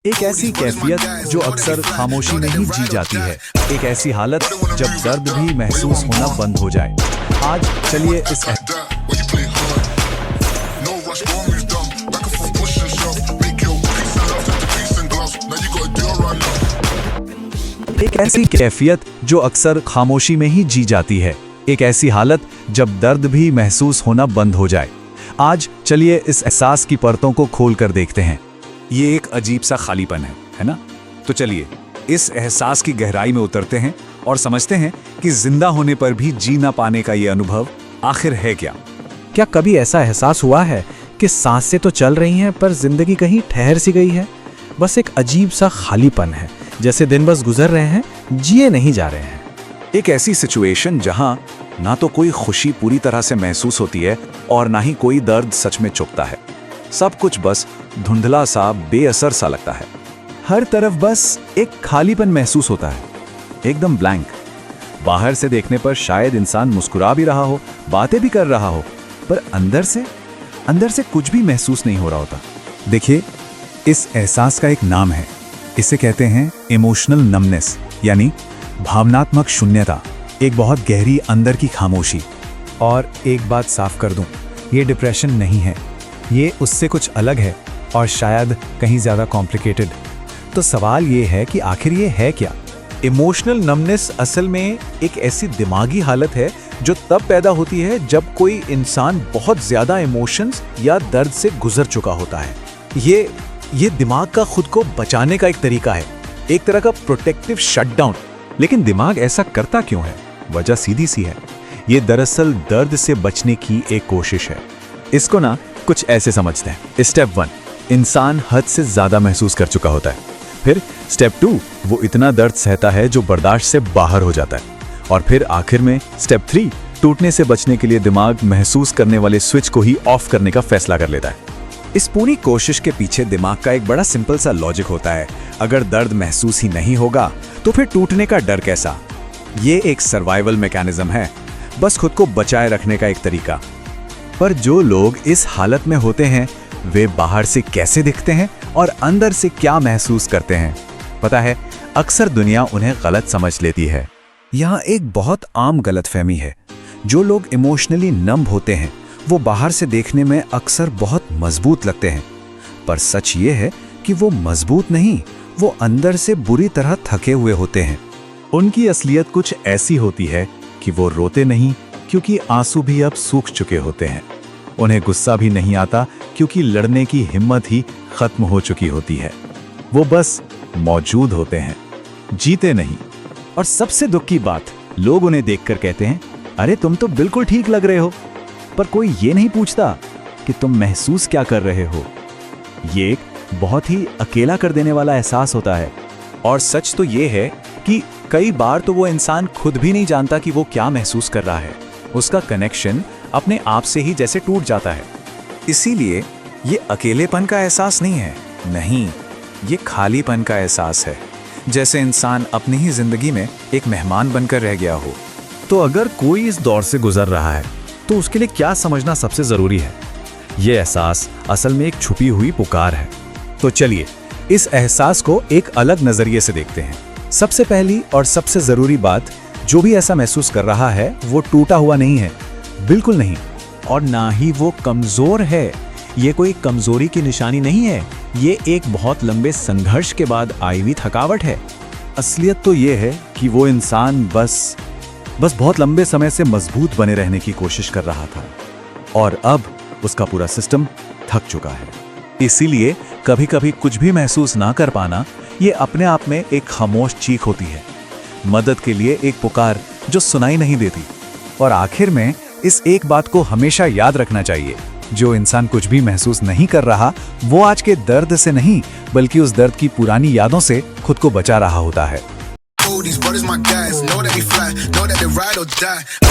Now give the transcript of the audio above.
एक ऐसी कैफियत जो अक्सर खामोशी में ही जी जाती है, एक ऐसी हालत जब दर्द भी महसूस होना बंद हो जाए। आज चलिए इस एक ऐसी कैफियत जो अक्सर खामोशी में ही जी जाती है, एक ऐसी हालत जब दर्द भी महसूस होना बंद हो जाए। आज चलिए इस एहसास की परतों को खोल कर देखते हैं। ये एक अजीब सा खालीपन है ना? तो चलिए इस एहसास की गहराई में उतरते हैं और समझते हैं कि जिंदा होने पर भी जी ना पाने का ये अनुभव आखिर है क्या? क्या कभी ऐसा एहसास हुआ है कि सांसें तो चल रही हैं पर जिंदगी कहीं ठहर सी गई है? बस एक अजीब सा खालीपन है, जैसे दिन बस गुजर रहे हैं, जिए नहीं जा रहे हैं। एक ऐसी सिचुएशन जहां ना तो कोई खुशी पूरी तरह से महसूस होती है और ना ही कोई दर्द सच में चुभता है। सब कुछ बस धुंधला सा, बेअसर सा लगता है। हर तरफ बस एक खालीपन महसूस होता है, एकदम ब्लैंक। बाहर से देखने पर शायद इंसान मुस्कुरा भी रहा हो, बातें भी कर रहा हो, पर अंदर से कुछ भी महसूस नहीं हो रहा होता। देखिए, इस एहसास का एक नाम है। इसे कहते हैं इमोशनल नमनेस, यानी भावनात्मक शून्यता, एक बहुत गहरी अंदर की खामोशी। और एक बात साफ कर दूं, ये डिप्रेशन नहीं है, ये उससे कुछ अलग है और शायद कहीं ज़्यादा कॉम्प्लिकेटेड। तो सवाल ये है कि आखिर ये है क्या? इमोशनल नमनेस असल में एक ऐसी दिमागी हालत है जो तब पैदा होती है जब कोई इंसान बहुत ज़्यादा इमोशंस या दर्द से गुजर चुका होता है। ये दिमाग का खुद को बचाने का एक तरीका है, एक तरह का प्रोटेक्टिव शटडाउन। लेकिन दिमाग ऐसा करता क्यों है? वजह सीधी सी है, ये दरअसल दर्द से बचने की एक कोशिश है। इसको ना कुछ ऐसे समझते हैं। स्टेप 1, इंसान हद से ज्यादा महसूस कर चुका होता है। फिर स्टेप 2, वो इतना दर्द सहता है जो बर्दाश्त से बाहर हो जाता है। और फिर आखिर में स्टेप 3, टूटने से बचने के लिए दिमाग महसूस करने वाले स्विच को ही ऑफ करने का फैसला कर लेता है। इस पूरी कोशिश के पीछे दिमाग का एक बड़ा सिंपल सा लॉजिक होता है, अगर दर्द महसूस ही नहीं होगा तो फिर टूटने का डर कैसा? ये एक सर्वाइवल मैकेनिज्म है, बस खुद को बचाए रखने का एक तरीका। पर जो लोग इस हालत में होते हैं, वे बाहर से कैसे दिखते हैं और अंदर से क्या महसूस करते हैं? पता है, अक्सर दुनिया उन्हें गलत समझ लेती है। यहाँ एक बहुत आम गलतफहमी है। जो लोग इमोशनली नम होते हैं, वो बाहर से देखने में अक्सर बहुत मजबूत लगते हैं, पर सच ये है कि वो मजबूत नहीं, वो अंदर से बुरी तरह थके हुए होते हैं। उनकी असलियत कुछ ऐसी होती है कि वो रोते नहीं क्योंकि आंसू भी अब सूख चुके होते हैं। उन्हें गुस्सा भी नहीं आता क्योंकि लड़ने की हिम्मत ही खत्म हो चुकी होती है। वो बस मौजूद होते हैं, जीते नहीं। और सबसे दुख की बात, लोग उन्हें देखकर कहते हैं, अरे तुम तो बिल्कुल ठीक लग रहे हो, पर कोई ये नहीं पूछता कि तुम महसूस क्या कर रहे हो। ये एक बहुत ही अकेला कर देने वाला एहसास होता है। और सच तो ये है कि कई बार तो वो इंसान खुद भी नहीं जानता कि वो क्या महसूस कर रहा है। उसका कनेक्शन अपने आप से ही जैसे टूट जाता है। इसीलिए ये अकेलेपन का एहसास नहीं है, नहीं, ये खालीपन का एहसास है, जैसे इंसान अपनी ही जिंदगी में एक मेहमान बनकर रह गया हो। तो अगर कोई इस दौर से गुजर रहा है तो उसके लिए क्या समझना सबसे जरूरी है? ये एहसास असल में एक छुपी हुई पुकार है। तो चलिए इस एहसास को एक अलग नजरिए से देखते हैं। सबसे पहली और सबसे जरूरी बात, जो भी ऐसा महसूस कर रहा है वो टूटा हुआ नहीं है, बिल्कुल नहीं, और ना ही वो कमजोर है। ये कोई कमजोरी की निशानी नहीं है, ये एक बहुत लंबे संघर्ष के बाद आई हुई थकावट है। असलियत तो ये है कि वो इंसान बस बहुत लंबे समय से मजबूत बने रहने की कोशिश कर रहा था और अब उसका पूरा सिस्टम थक चुका है। इसीलिए कभी कभी कुछ भी महसूस ना कर पाना, ये अपने आप में एक खामोश चीख होती है, मदद के लिए एक पुकार जो सुनाई नहीं देती। और आखिर में इस एक बात को हमेशा याद रखना चाहिए, जो इंसान कुछ भी महसूस नहीं कर रहा, वो आज के दर्द से नहीं बल्कि उस दर्द की पुरानी यादों से खुद को बचा रहा होता है। These brothers my guys, know that we fly, know that they ride or die.